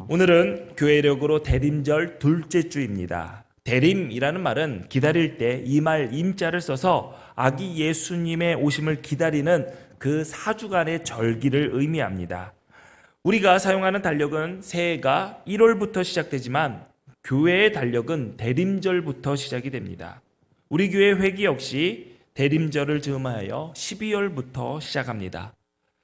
오늘은 교회력으로 대림절 둘째 주입니다. 대림이라는 말은 기다릴 때 이 말 임자를 써서 아기 예수님의 오심을 기다리는 그 4주간의 절기를 의미합니다. 우리가 사용하는 달력은 새해가 1월부터 시작되지만 교회의 달력은 대림절부터 시작이 됩니다. 우리 교회 회기 역시 대림절을 즈음하여 12월부터 시작합니다.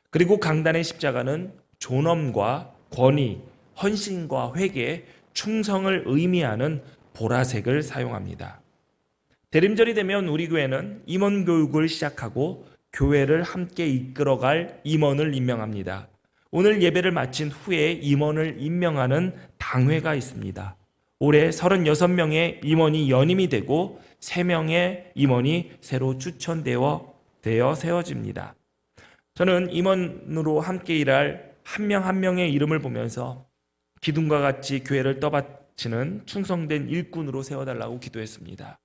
그리고 강단의 십자가는 존엄과 권위, 헌신과 회개, 충성을 의미하는 보라색을 사용합니다. 대림절이 되면 우리 교회는 임원 교육을 시작하고 교회를 함께 이끌어갈 임원을 임명합니다. 오늘 예배를 마친 후에 임원을 임명하는 당회가 있습니다. 올해 36명의 임원이 연임이 되고 3명의 임원이 새로 추천되어 세워집니다. 저는 임원으로 함께 일할 한 명 한 명의 이름을 보면서 기둥과 같이 교회를 떠받치는 충성된 일꾼으로 세워달라고 기도했습니다.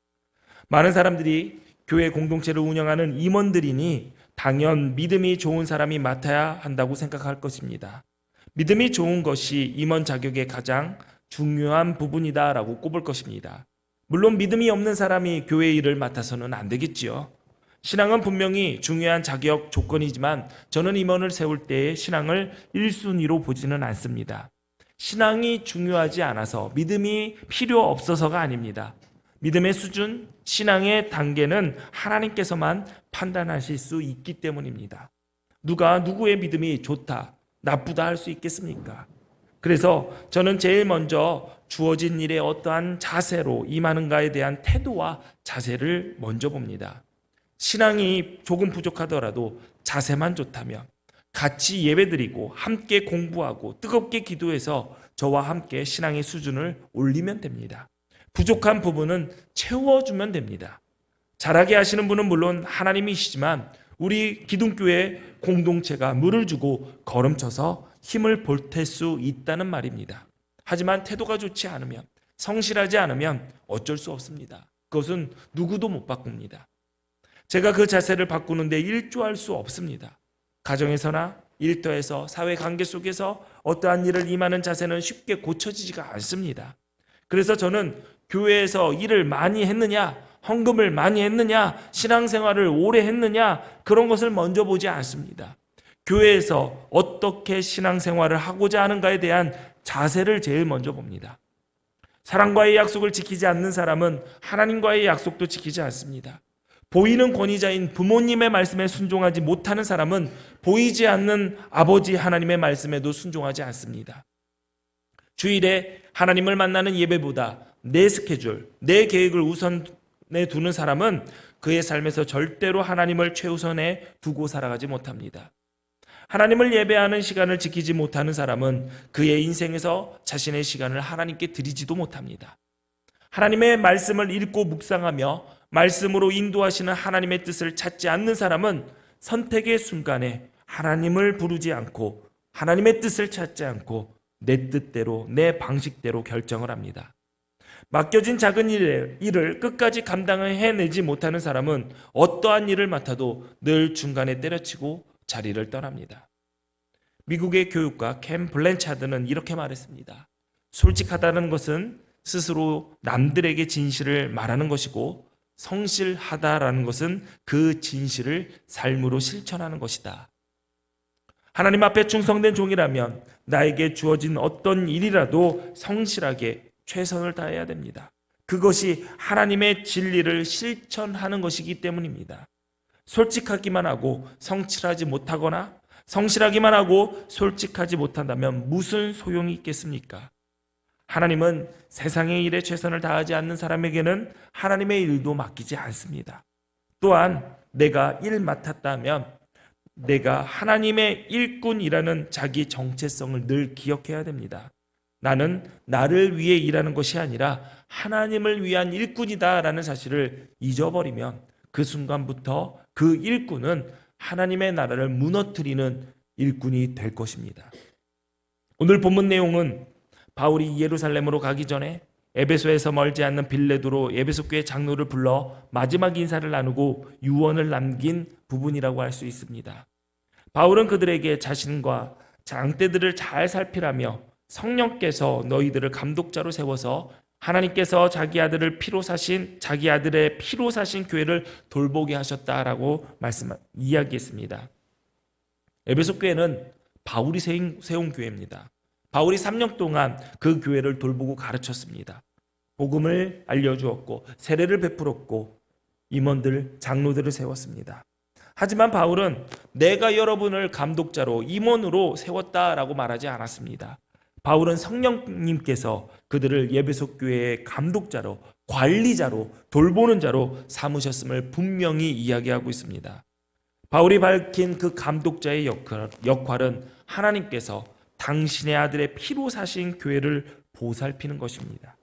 많은 사람들이 교회 공동체를 운영하는 임원들이니 당연 믿음이 좋은 사람이 맡아야 한다고 생각할 것입니다. 믿음이 좋은 것이 임원 자격의 가장 중요한 부분이다라고 꼽을 것입니다. 물론 믿음이 없는 사람이 교회 일을 맡아서는 안 되겠지요. 신앙은 분명히 중요한 자격 조건이지만 저는 임원을 세울 때의 신앙을 1순위로 보지는 않습니다. 신앙이 중요하지 않아서 믿음이 필요 없어서가 아닙니다. 믿음의 수준, 신앙의 단계는 하나님께서만 판단하실 수 있기 때문입니다. 누가 누구의 믿음이 좋다, 나쁘다 할 수 있겠습니까? 그래서 저는 제일 먼저 주어진 일에 어떠한 자세로 임하는가에 대한 태도와 자세를 먼저 봅니다. 신앙이 조금 부족하더라도 자세만 좋다면 같이 예배드리고 함께 공부하고 뜨겁게 기도해서 저와 함께 신앙의 수준을 올리면 됩니다. 부족한 부분은 채워주면 됩니다. 잘하게 하시는 분은 물론 하나님이시지만 우리 기둥교회 공동체가 물을 주고 걸음쳐서 힘을 보탤 수 있다는 말입니다. 하지만 태도가 좋지 않으면, 성실하지 않으면 어쩔 수 없습니다. 그것은 누구도 못 바꿉니다. 제가 그 자세를 바꾸는데 일조할 수 없습니다. 가정에서나 일터에서 사회관계 속에서 어떠한 일을 임하는 자세는 쉽게 고쳐지지가 않습니다. 그래서 저는 교회에서 일을 많이 했느냐, 헌금을 많이 했느냐, 신앙생활을 오래 했느냐, 그런 것을 먼저 보지 않습니다. 교회에서 어떻게 신앙생활을 하고자 하는가에 대한 자세를 제일 먼저 봅니다. 사랑과의 약속을 지키지 않는 사람은 하나님과의 약속도 지키지 않습니다. 보이는 권위자인 부모님의 말씀에 순종하지 못하는 사람은 보이지 않는 아버지 하나님의 말씀에도 순종하지 않습니다. 주일에 하나님을 만나는 예배보다 내 스케줄, 내 계획을 우선에 두는 사람은 그의 삶에서 절대로 하나님을 최우선에 두고 살아가지 못합니다. 하나님을 예배하는 시간을 지키지 못하는 사람은 그의 인생에서 자신의 시간을 하나님께 드리지도 못합니다. 하나님의 말씀을 읽고 묵상하며 말씀으로 인도하시는 하나님의 뜻을 찾지 않는 사람은 선택의 순간에 하나님을 부르지 않고 하나님의 뜻을 찾지 않고 내 뜻대로 내 방식대로 결정을 합니다. 맡겨진 작은 일을 끝까지 감당해내지 못하는 사람은 어떠한 일을 맡아도 늘 중간에 때려치고 자리를 떠납니다. 미국의 교육가 캠 블랜차드는 이렇게 말했습니다. 솔직하다는 것은 스스로 남들에게 진실을 말하는 것이고 성실하다라는 것은 그 진실을 삶으로 실천하는 것이다. 하나님 앞에 충성된 종이라면 나에게 주어진 어떤 일이라도 성실하게 최선을 다해야 됩니다. 그것이 하나님의 진리를 실천하는 것이기 때문입니다. 솔직하기만 하고 성실하지 못하거나 성실하기만 하고 솔직하지 못한다면 무슨 소용이 있겠습니까? 하나님은 세상의 일에 최선을 다하지 않는 사람에게는 하나님의 일도 맡기지 않습니다. 또한 내가 일 맡았다면 내가 하나님의 일꾼이라는 자기 정체성을 늘 기억해야 됩니다. 나는 나를 위해 일하는 것이 아니라 하나님을 위한 일꾼이다라는 사실을 잊어버리면 그 순간부터 그 일꾼은 하나님의 나라를 무너뜨리는 일꾼이 될 것입니다. 오늘 본문 내용은 바울이 예루살렘으로 가기 전에 에베소에서 멀지 않는 빌레도로 에베소 교회 장로를 불러 마지막 인사를 나누고 유언을 남긴 부분이라고 할 수 있습니다. 바울은 그들에게 자신과 장대들을 잘 살피라며 성령께서 너희들을 감독자로 세워서 하나님께서 자기 아들의 피로 사신 교회를 돌보게 하셨다라고 이야기했습니다. 에베소 교회는 바울이 세운 교회입니다. 바울이 3년 동안 그 교회를 돌보고 가르쳤습니다. 복음을 알려주었고 세례를 베풀었고 임원들, 장로들을 세웠습니다. 하지만 바울은 내가 여러분을 감독자로, 임원으로 세웠다라고 말하지 않았습니다. 바울은 성령님께서 그들을 에베소 교회의 감독자로, 관리자로, 돌보는 자로 삼으셨음을 분명히 이야기하고 있습니다. 바울이 밝힌 그 감독자의 역할은 하나님께서 당신의 아들의 피로 사신 교회를 보살피는 것입니다.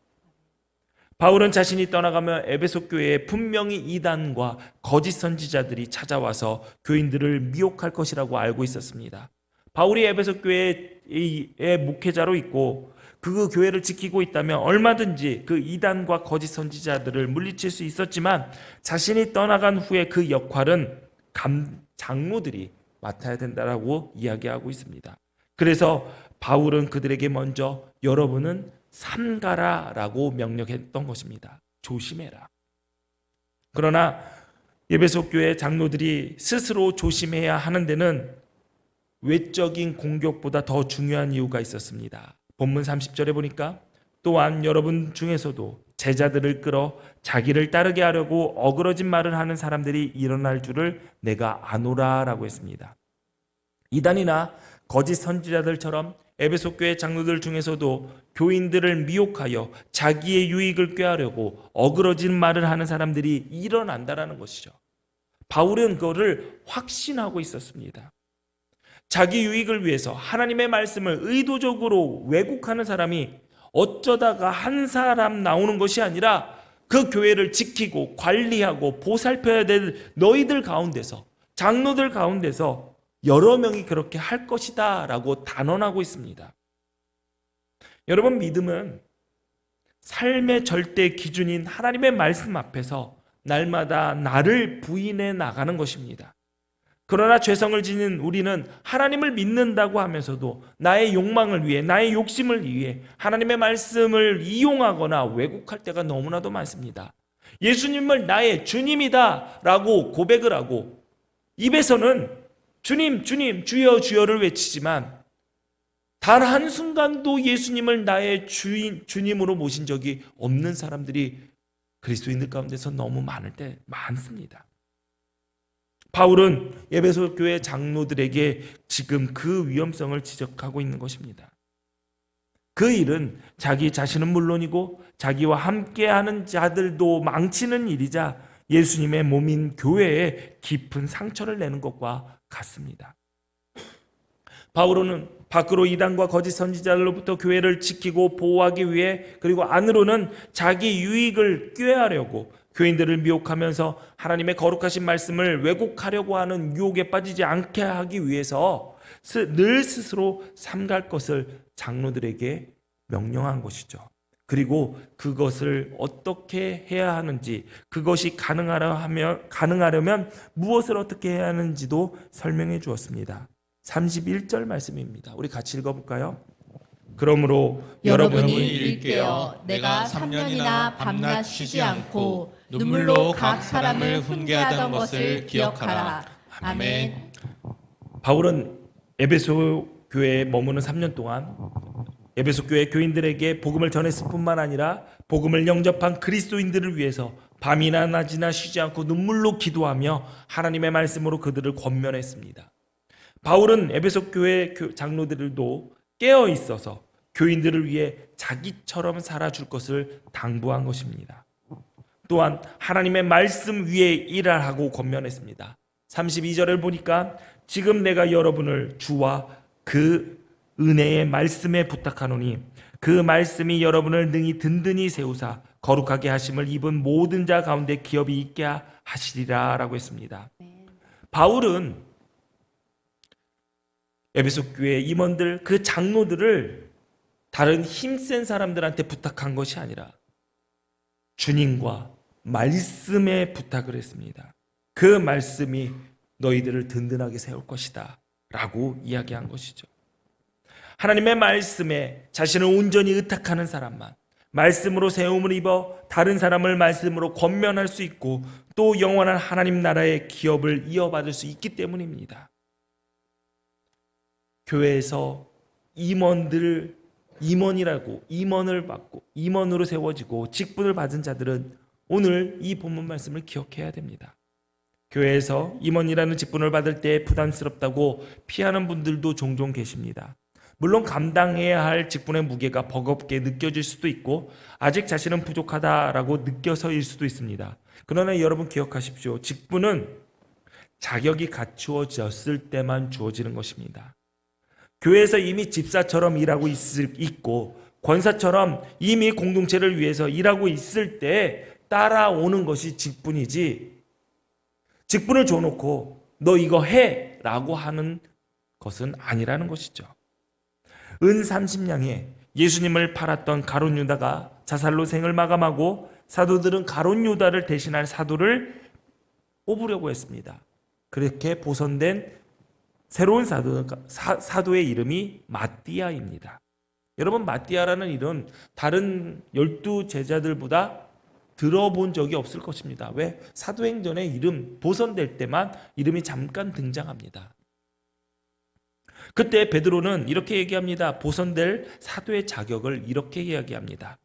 바울은 자신이 떠나가며 에베소 교회에 분명히 이단과 거짓 선지자들이 찾아와서 교인들을 미혹할 것이라고 알고 있었습니다. 바울이 에베소 교회의 목회자로 있고 그 교회를 지키고 있다면 얼마든지 그 이단과 거짓 선지자들을 물리칠 수 있었지만 자신이 떠나간 후에 그 역할은 장로들이 맡아야 된다라고 이야기하고 있습니다. 그래서 바울은 그들에게 먼저 여러분은 삼가라라고 명령했던 것입니다. 조심해라. 그러나 에베소 교회 장로들이 스스로 조심해야 하는 데는 외적인 공격보다 더 중요한 이유가 있었습니다. 본문 30절에 보니까 또한 여러분 중에서도 제자들을 끌어 자기를 따르게 하려고 어그러진 말을 하는 사람들이 일어날 줄을 내가 아노라라고 했습니다. 이단이나 거짓 선지자들처럼 에베소 교회 장로들 중에서도 교인들을 미혹하여 자기의 유익을 꾀하려고 어그러진 말을 하는 사람들이 일어난다라는 것이죠. 바울은 그거를 확신하고 있었습니다. 자기 유익을 위해서 하나님의 말씀을 의도적으로 왜곡하는 사람이 어쩌다가 한 사람 나오는 것이 아니라 그 교회를 지키고 관리하고 보살펴야 될 너희들 가운데서, 장로들 가운데서 여러 명이 그렇게 할 것이다 라고 단언하고 있습니다. 여러분, 믿음은 삶의 절대 기준인 하나님의 말씀 앞에서 날마다 나를 부인해 나가는 것입니다. 그러나 죄성을 지닌 우리는 하나님을 믿는다고 하면서도 나의 욕망을 위해, 나의 욕심을 위해 하나님의 말씀을 이용하거나 왜곡할 때가 너무나도 많습니다. 예수님을 나의 주님이다 라고 고백을 하고 입에서는 주님, 주님, 주여, 주여를 외치지만 단 한순간도 예수님을 나의 주님으로 모신 적이 없는 사람들이 그리스도인들 가운데서 너무 많습니다. 바울은 에베소 교회 장로들에게 지금 그 위험성을 지적하고 있는 것입니다. 그 일은 자기 자신은 물론이고 자기와 함께하는 자들도 망치는 일이자 예수님의 몸인 교회에 깊은 상처를 내는 것과 같습니다. 바울은 밖으로 이단과 거짓 선지자들로부터 교회를 지키고 보호하기 위해, 그리고 안으로는 자기 유익을 꾀하려고 교인들을 미혹하면서 하나님의 거룩하신 말씀을 왜곡하려고 하는 유혹에 빠지지 않게 하기 위해서 늘 스스로 삼갈 것을 장로들에게 명령한 것이죠. 그리고 그것을 어떻게 해야 하는지, 그것이 가능하려면 무엇을 어떻게 해야 하는지도 설명해 주었습니다. 31절 말씀입니다. 우리 같이 읽어볼까요? 그러므로 여러분이 일깨어 내가 3년이나 밤낮 쉬지 않고 눈물로 각 사람을 훈계하던 것을 기억하라. 아멘. 바울은 에베소 교회에 머무는 3년 동안 에베소 교회 교인들에게 복음을 전했을 뿐만 아니라 복음을 영접한 그리스도인들을 위해서 밤이나 낮이나 쉬지 않고 눈물로 기도하며 하나님의 말씀으로 그들을 권면했습니다. 바울은 에베소 교회 장로들도 깨어 있어서 교인들을 위해 자기처럼 살아줄 것을 당부한 것입니다. 또한 하나님의 말씀 위에 일하라고 권면했습니다. 32절을 보니까 지금 내가 여러분을 주와 그 은혜의 말씀에 부탁하노니 그 말씀이 여러분을 능히 든든히 세우사 거룩하게 하심을 입은 모든 자 가운데 기업이 있게 하시리라 라고 했습니다. 바울은 에베소 교회 임원들, 그 장로들을 다른 힘센 사람들한테 부탁한 것이 아니라 주님과 말씀에 부탁을 했습니다. 그 말씀이 너희들을 든든하게 세울 것이다 라고 이야기한 것이죠. 하나님의 말씀에 자신을 온전히 의탁하는 사람만 말씀으로 세움을 입어 다른 사람을 말씀으로 권면할 수 있고 또 영원한 하나님 나라의 기업을 이어받을 수 있기 때문입니다. 교회에서 임원을 받고 임원으로 세워지고 직분을 받은 자들은 오늘 이 본문 말씀을 기억해야 됩니다. 교회에서 임원이라는 직분을 받을 때 부담스럽다고 피하는 분들도 종종 계십니다. 물론 감당해야 할 직분의 무게가 버겁게 느껴질 수도 있고 아직 자신은 부족하다라고 느껴서일 수도 있습니다. 그러나 여러분 기억하십시오. 직분은 자격이 갖추어졌을 때만 주어지는 것입니다. 교회에서 이미 집사처럼 일하고 있고 권사처럼 이미 공동체를 위해서 일하고 있을 때 따라오는 것이 직분이지, 직분을 줘놓고 너 이거 해 라고 하는 것은 아니라는 것이죠. 은 30냥에 예수님을 팔았던 가룟 유다가 자살로 생을 마감하고 사도들은 가룟 유다를 대신할 사도를 뽑으려고 했습니다. 그렇게 보선된 새로운 사도의 이름이 마띠아입니다. 여러분, 마띠아라는 이름 다른 12제자들보다 들어본 적이 없을 것입니다. 왜? 사도행전의 이름 보선될 때만 이름이 잠깐 등장합니다. 그때 베드로는 이렇게 얘기합니다. 보선될 사도의 자격을 이렇게 이야기합니다.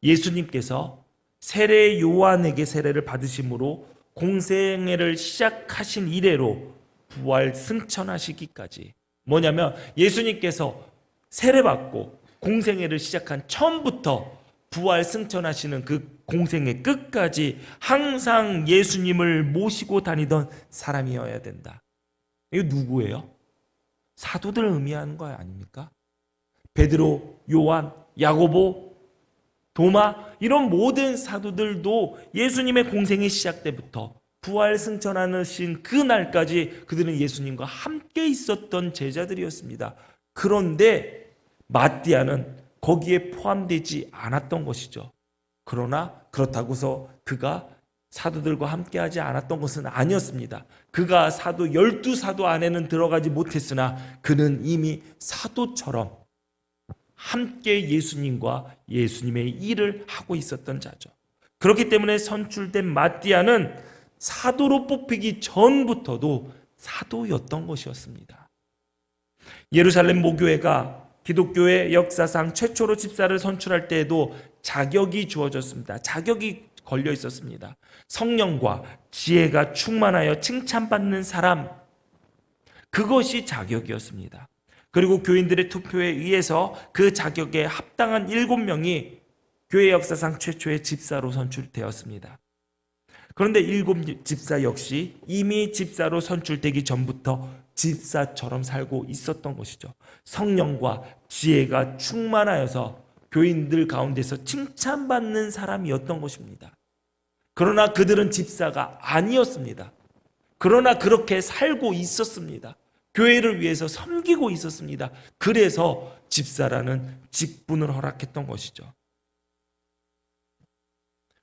예수님께서 세례 요한에게 세례를 받으심으로 공생애를 시작하신 이래로 부활 승천하시기까지. 뭐냐면 예수님께서 세례받고 공생애를 시작한 처음부터 부활 승천하시는 그 공생애 끝까지 항상 예수님을 모시고 다니던 사람이어야 된다. 이거 누구예요? 사도들을 의미하는 거 아닙니까? 베드로, 요한, 야고보, 도마 이런 모든 사도들도 예수님의 공생의 시작 때부터 부활 승천하신 그 날까지 그들은 예수님과 함께 있었던 제자들이었습니다. 그런데 마띠아는 거기에 포함되지 않았던 것이죠. 그러나 그렇다고서 그가 사도들과 함께하지 않았던 것은 아니었습니다. 그가 12사도 안에는 들어가지 못했으나 그는 이미 사도처럼 함께 예수님과 예수님의 일을 하고 있었던 자죠. 그렇기 때문에 선출된 마띠아는 사도로 뽑히기 전부터도 사도였던 것이었습니다. 예루살렘 모교회가 기독교의 역사상 최초로 집사를 선출할 때에도 자격이 주어졌습니다. 자격이 걸려 있었습니다. 성령과 지혜가 충만하여 칭찬받는 사람, 그것이 자격이었습니다. 그리고 교인들의 투표에 의해서 그 자격에 합당한 7명이 교회 역사상 최초의 집사로 선출되었습니다. 그런데 7 집사 역시 이미 집사로 선출되기 전부터 집사처럼 살고 있었던 것이죠. 성령과 지혜가 충만하여서 교인들 가운데서 칭찬받는 사람이었던 것입니다. 그러나 그들은 집사가 아니었습니다. 그러나 그렇게 살고 있었습니다. 교회를 위해서 섬기고 있었습니다. 그래서 집사라는 직분을 허락했던 것이죠.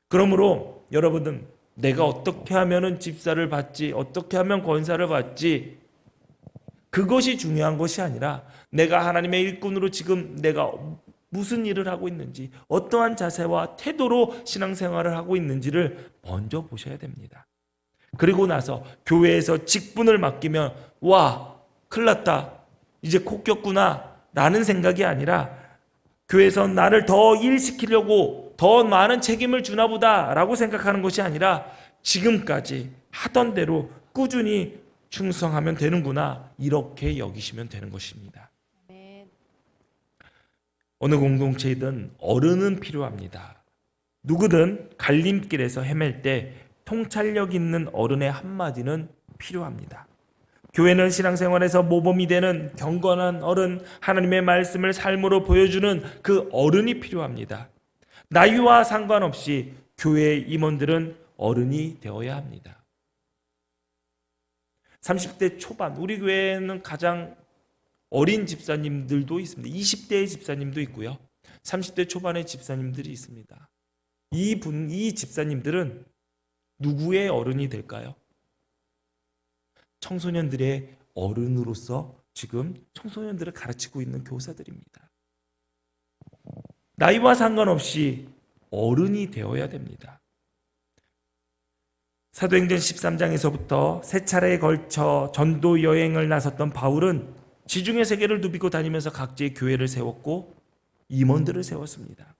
그러므로 여러분은 내가 어떻게 하면 집사를 받지, 어떻게 하면 권사를 받지, 그것이 중요한 것이 아니라 내가 하나님의 일꾼으로 지금 내가 무슨 일을 하고 있는지, 어떠한 자세와 태도로 신앙생활을 하고 있는지를 먼저 보셔야 됩니다. 그리고 나서 교회에서 직분을 맡기면 와, 큰일 났다, 이제 코 꼈구나 라는 생각이 아니라 교회에서 나를 더 일시키려고 더 많은 책임을 주나 보다 라고 생각하는 것이 아니라 지금까지 하던 대로 꾸준히 충성하면 되는구나, 이렇게 여기시면 되는 것입니다. 어느 공동체이든 어른은 필요합니다. 누구든 갈림길에서 헤맬 때 통찰력 있는 어른의 한마디는 필요합니다. 교회는 신앙생활에서 모범이 되는 경건한 어른, 하나님의 말씀을 삶으로 보여주는 그 어른이 필요합니다. 나이와 상관없이 교회의 임원들은 어른이 되어야 합니다. 30대 초반, 우리 교회에는 가장 어린 집사님들도 있습니다. 20대의 집사님도 있고요. 30대 초반의 집사님들이 있습니다. 이 집사님들은 누구의 어른이 될까요? 청소년들의 어른으로서 지금 청소년들을 가르치고 있는 교사들입니다. 나이와 상관없이 어른이 되어야 됩니다. 사도행전 13장에서부터 세 차례에 걸쳐 전도 여행을 나섰던 바울은 지중해 세계를 누비고 다니면서 각지의 교회를 세웠고 임원들을 세웠습니다.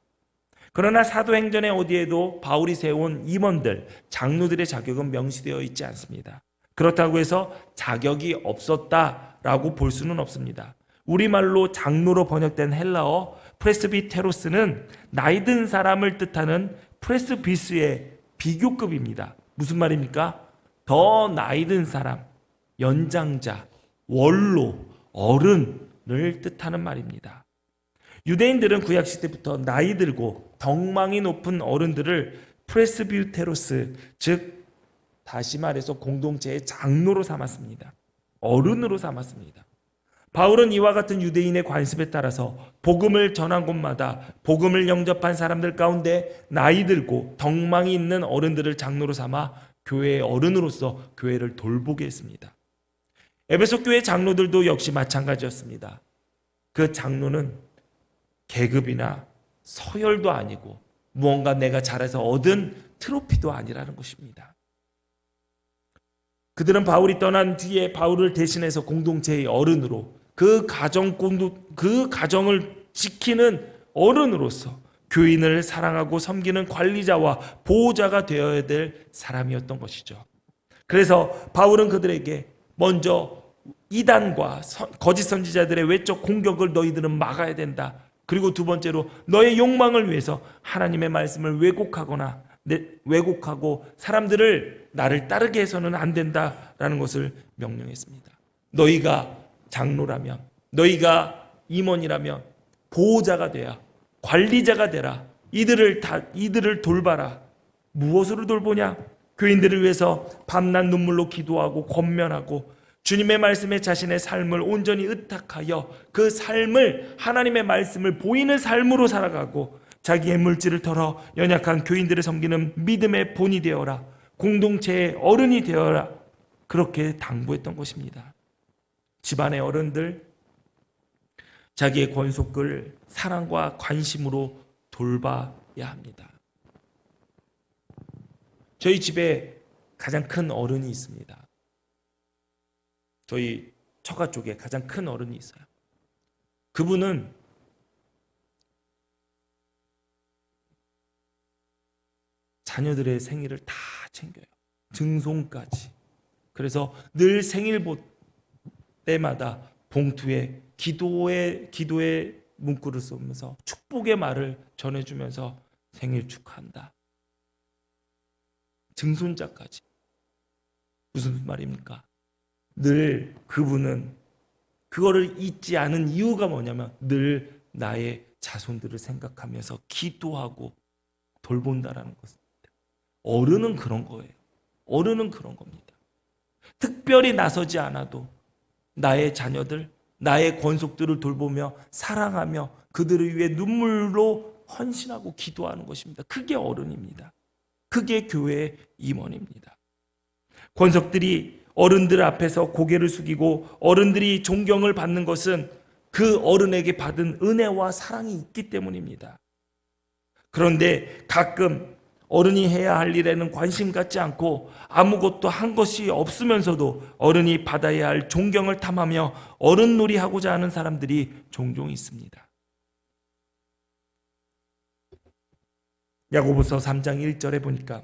그러나 사도행전의 어디에도 바울이 세운 임원들, 장로들의 자격은 명시되어 있지 않습니다. 그렇다고 해서 자격이 없었다라고 볼 수는 없습니다. 우리말로 장로로 번역된 헬라어 프레스비테로스는 나이 든 사람을 뜻하는 프레스비스의 비교급입니다. 무슨 말입니까? 더 나이 든 사람, 연장자, 원로, 어른을 뜻하는 말입니다. 유대인들은 구약시대부터 나이 들고 덕망이 높은 어른들을 프레스비테로스, 즉 다시 말해서 공동체의 장로로 삼았습니다. 어른으로 삼았습니다. 바울은 이와 같은 유대인의 관습에 따라서 복음을 전한 곳마다 복음을 영접한 사람들 가운데 나이 들고 덕망이 있는 어른들을 장로로 삼아 교회의 어른으로서 교회를 돌보게 했습니다. 에베소 교회 장로들도 역시 마찬가지였습니다. 그 장로는 계급이나 서열도 아니고 무언가 내가 잘해서 얻은 트로피도 아니라는 것입니다. 그들은 바울이 떠난 뒤에 바울을 대신해서 공동체의 어른으로 그 가정을 지키는 어른으로서 교인을 사랑하고 섬기는 관리자와 보호자가 되어야 될 사람이었던 것이죠. 그래서 바울은 그들에게 먼저 이단과 거짓 선지자들의 외적 공격을 너희들은 막아야 된다. 그리고 두 번째로 너의 욕망을 위해서 하나님의 말씀을 왜곡하고 사람들을 나를 따르게 해서는 안 된다라는 것을 명령했습니다. 너희가 장로라면, 너희가 임원이라면 보호자가 돼야, 관리자가 되라. 이들을 돌봐라. 무엇으로 돌보냐? 교인들을 위해서 밤낮 눈물로 기도하고 권면하고 주님의 말씀에 자신의 삶을 온전히 의탁하여 그 삶을, 하나님의 말씀을 보이는 삶으로 살아가고 자기의 물질을 털어 연약한 교인들을 섬기는 믿음의 본이 되어라. 공동체의 어른이 되어라. 그렇게 당부했던 것입니다. 집안의 어른들, 자기의 권속을 사랑과 관심으로 돌봐야 합니다. 저희 집에 가장 큰 어른이 있습니다. 저희 처가 쪽에 가장 큰 어른이 있어요. 그분은 자녀들의 생일을 다 챙겨요. 증송까지. 그래서 늘 생일 때마다 봉투에 기도의 문구를 쓰면서 축복의 말을 전해주면서 생일 축하한다. 증손자까지. 무슨 말입니까? 늘 그분은 그거를 잊지 않은 이유가 뭐냐면 늘 나의 자손들을 생각하면서 기도하고 돌본다라는 것입니다. 어른은 그런 거예요. 어른은 그런 겁니다. 특별히 나서지 않아도 나의 자녀들, 나의 권속들을 돌보며 사랑하며 그들을 위해 눈물로 헌신하고 기도하는 것입니다. 그게 어른입니다. 그게 교회의 임원입니다. 권속들이 어른들 앞에서 고개를 숙이고 어른들이 존경을 받는 것은 그 어른에게 받은 은혜와 사랑이 있기 때문입니다. 그런데 가끔 어른이 해야 할 일에는 관심 갖지 않고 아무것도 한 것이 없으면서도 어른이 받아야 할 존경을 탐하며 어른놀이 하고자 하는 사람들이 종종 있습니다. 야고보서 3장 1절에 보니까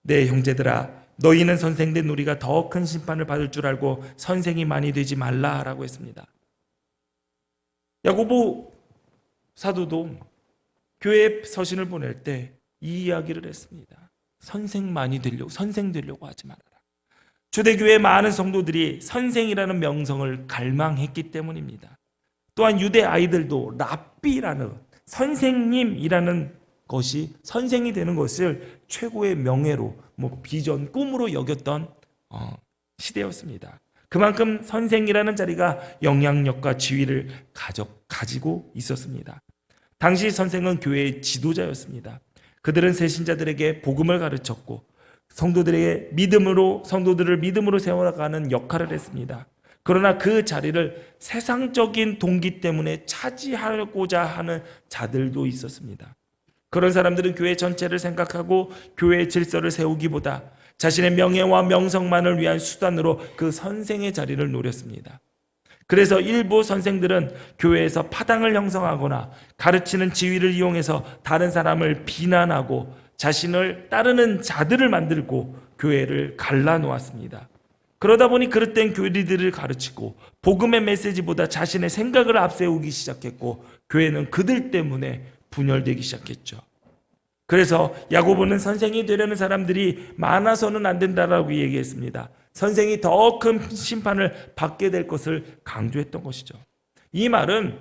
내 형제들아 너희는 선생된 우리가 더 큰 심판을 받을 줄 알고 선생이 많이 되지 말라라고 했습니다. 야고보 사도도 교회 서신을 보낼 때 이 이야기를 했습니다. 선생 되려고 하지 말아라. 초대교회 많은 성도들이 선생이라는 명성을 갈망했기 때문입니다. 또한 유대 아이들도 랍비라는 선생님이라는 것이 선생이 되는 것을 최고의 명예로 비전, 꿈으로 여겼던 시대였습니다. 그만큼 선생이라는 자리가 영향력과 지위를 가지고 있었습니다. 당시 선생은 교회의 지도자였습니다. 그들은 새신자들에게 복음을 가르쳤고 성도들을 믿음으로 세워가는 역할을 했습니다. 그러나 그 자리를 세상적인 동기 때문에 차지하고자 하는 자들도 있었습니다. 그런 사람들은 교회 전체를 생각하고 교회의 질서를 세우기보다 자신의 명예와 명성만을 위한 수단으로 그 선생의 자리를 노렸습니다. 그래서 일부 선생들은 교회에서 파당을 형성하거나 가르치는 지위를 이용해서 다른 사람을 비난하고 자신을 따르는 자들을 만들고 교회를 갈라놓았습니다. 그러다 보니 그릇된 교리들을 가르치고 복음의 메시지보다 자신의 생각을 앞세우기 시작했고 교회는 그들 때문에 분열되기 시작했죠. 그래서 야고보는 선생이 되려는 사람들이 많아서는 안 된다라고 얘기했습니다. 선생이 더 큰 심판을 받게 될 것을 강조했던 것이죠. 이 말은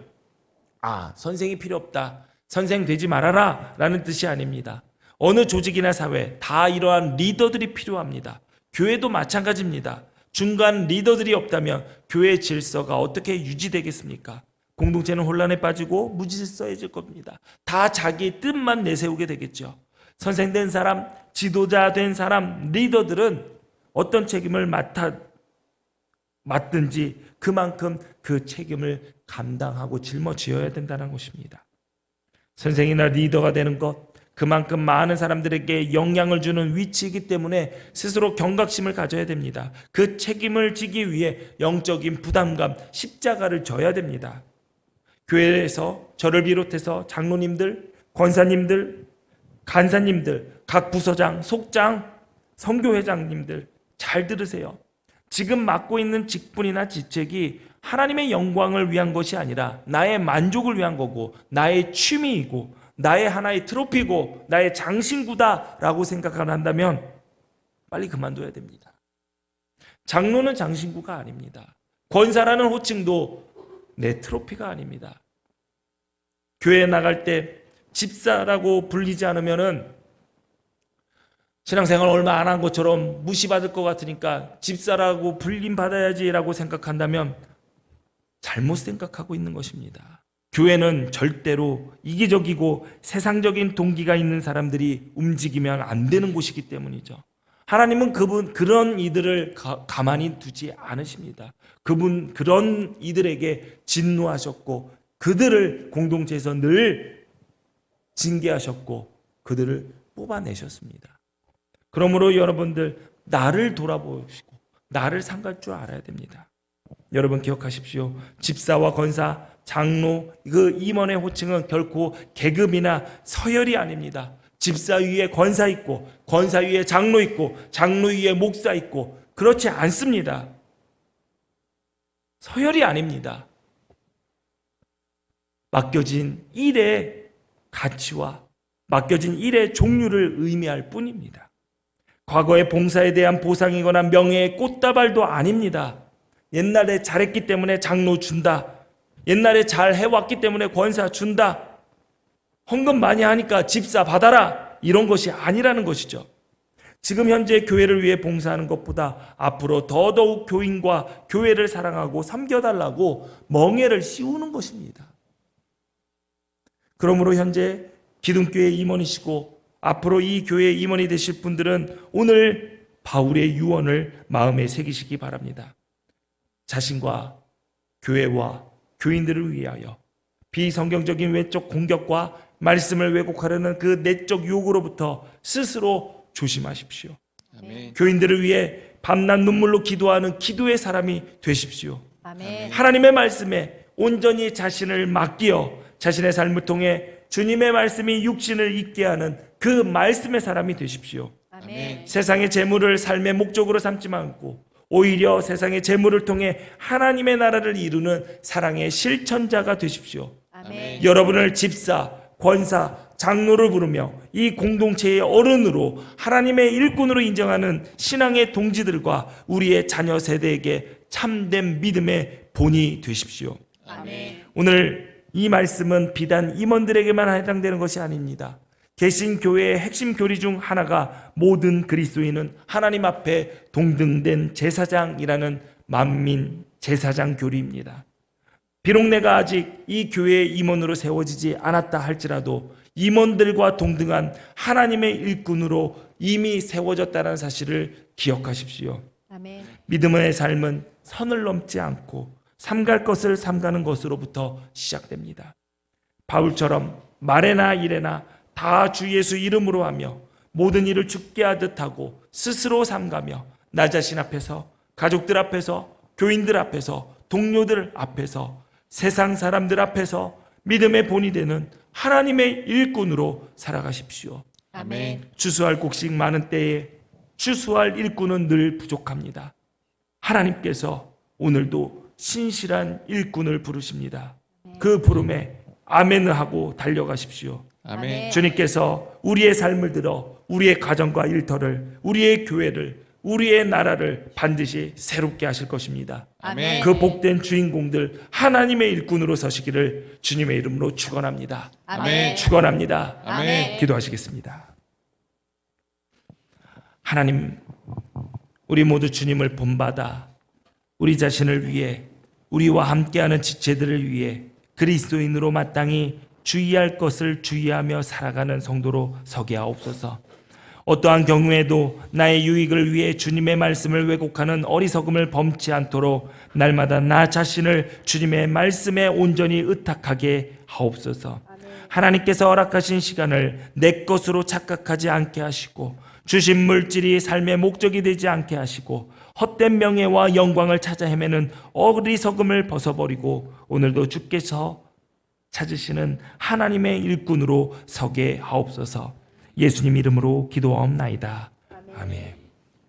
선생이 필요 없다, 선생 되지 말아라 라는 뜻이 아닙니다. 어느 조직이나 사회 다 이러한 리더들이 필요합니다. 교회도 마찬가지입니다. 중간 리더들이 없다면 교회의 질서가 어떻게 유지되겠습니까? 공동체는 혼란에 빠지고 무질서해질 겁니다. 다 자기 뜻만 내세우게 되겠죠. 선생된 사람, 지도자 된 사람, 리더들은 어떤 책임을 맡든지 그만큼 그 책임을 감당하고 짊어져야 된다는 것입니다. 선생이나 리더가 되는 것, 그만큼 많은 사람들에게 영향을 주는 위치이기 때문에 스스로 경각심을 가져야 됩니다. 그 책임을 지기 위해 영적인 부담감, 십자가를 져야 됩니다. 교회에서 저를 비롯해서 장로님들, 권사님들, 간사님들, 각 부서장, 속장, 선교회장님들 잘 들으세요. 지금 맡고 있는 직분이나 직책이 하나님의 영광을 위한 것이 아니라 나의 만족을 위한 거고 나의 취미이고 나의 하나의 트로피고 나의 장신구다라고 생각을 한다면 빨리 그만둬야 됩니다. 장로는 장신구가 아닙니다. 권사라는 호칭도 내 트로피가 아닙니다. 교회에 나갈 때 집사라고 불리지 않으면은 신앙생활 얼마 안 한 것처럼 무시받을 것 같으니까 집사라고 불림 받아야지라고 생각한다면 잘못 생각하고 있는 것입니다. 교회는 절대로 이기적이고 세상적인 동기가 있는 사람들이 움직이면 안 되는 곳이기 때문이죠. 하나님은 그런 이들을 가만히 두지 않으십니다. 그런 이들에게 진노하셨고 그들을 공동체에서 늘 징계하셨고 그들을 뽑아내셨습니다. 그러므로 여러분들 나를 돌아보시고 나를 상갈 줄 알아야 됩니다. 여러분 기억하십시오. 집사와 권사, 장로, 그 임원의 호칭은 결코 계급이나 서열이 아닙니다. 집사 위에 권사 있고 권사 위에 장로 있고 장로 위에 목사 있고 그렇지 않습니다. 서열이 아닙니다. 맡겨진 일의 가치와 맡겨진 일의 종류를 의미할 뿐입니다. 과거의 봉사에 대한 보상이거나 명예의 꽃다발도 아닙니다. 옛날에 잘했기 때문에 장로 준다. 옛날에 잘 해왔기 때문에 권사 준다. 헌금 많이 하니까 집사 받아라. 이런 것이 아니라는 것이죠. 지금 현재 교회를 위해 봉사하는 것보다 앞으로 더더욱 교인과 교회를 사랑하고 섬겨달라고 멍에를 씌우는 것입니다. 그러므로 현재 기둥교회 임원이시고 앞으로 이 교회의 임원이 되실 분들은 오늘 바울의 유언을 마음에 새기시기 바랍니다. 자신과 교회와 교인들을 위하여 비성경적인 외적 공격과 말씀을 왜곡하려는 그 내적 유혹으로부터 스스로 조심하십시오. 아멘. 교인들을 위해 밤낮 눈물로 기도하는 기도의 사람이 되십시오. 아멘. 하나님의 말씀에 온전히 자신을 맡기어 자신의 삶을 통해 주님의 말씀이 육신을 있게 하는 그 말씀의 사람이 되십시오. 아멘. 세상의 재물을 삶의 목적으로 삼지 말고 오히려 세상의 재물을 통해 하나님의 나라를 이루는 사랑의 실천자가 되십시오. 아멘. 여러분을 집사, 권사, 장로를 부르며 이 공동체의 어른으로 하나님의 일꾼으로 인정하는 신앙의 동지들과 우리의 자녀 세대에게 참된 믿음의 본이 되십시오. 아멘. 오늘 이 말씀은 비단 임원들에게만 해당되는 것이 아닙니다. 개신교회의 핵심 교리 중 하나가 모든 그리스도인은 하나님 앞에 동등된 제사장이라는 만민 제사장 교리입니다. 비록 내가 아직 이 교회의 임원으로 세워지지 않았다 할지라도 임원들과 동등한 하나님의 일꾼으로 이미 세워졌다는 사실을 기억하십시오. 아멘. 믿음의 삶은 선을 넘지 않고 삼갈 것을 삼가는 것으로부터 시작됩니다. 바울처럼 말에나 일에나 다 주 예수 이름으로 하며 모든 일을 주께 하듯 하고 스스로 삼가며 나 자신 앞에서, 가족들 앞에서, 교인들 앞에서, 동료들 앞에서, 세상 사람들 앞에서 믿음의 본이 되는 하나님의 일꾼으로 살아가십시오. 아멘. 추수할 곡식 많은 때에 추수할 일꾼은 늘 부족합니다. 하나님께서 오늘도 신실한 일꾼을 부르십니다. 그 부름에 아멘을 하고 달려가십시오. 아멘. 주님께서 우리의 삶을 들어 우리의 가정과 일터를, 우리의 교회를, 우리의 나라를 반드시 새롭게 하실 것입니다. 아멘. 그 복된 주인공들 하나님의 일꾼으로 서시기를 주님의 이름으로 축원합니다. 아멘. 축원합니다. 아멘. 기도하시겠습니다. 하나님, 우리 모두 주님을 본받아 우리 자신을 위해, 우리와 함께하는 지체들을 위해 그리스도인으로 마땅히 주의할 것을 주의하며 살아가는 성도로 서게 하옵소서. 어떠한 경우에도 나의 유익을 위해 주님의 말씀을 왜곡하는 어리석음을 범치 않도록 날마다 나 자신을 주님의 말씀에 온전히 의탁하게 하옵소서. 하나님께서 허락하신 시간을 내 것으로 착각하지 않게 하시고 주신 물질이 삶의 목적이 되지 않게 하시고 헛된 명예와 영광을 찾아 헤매는 어리석음을 벗어버리고 오늘도 주께서 찾으시는 하나님의 일꾼으로 서게 하옵소서. 예수님 이름으로 기도하옵나이다. 아멘.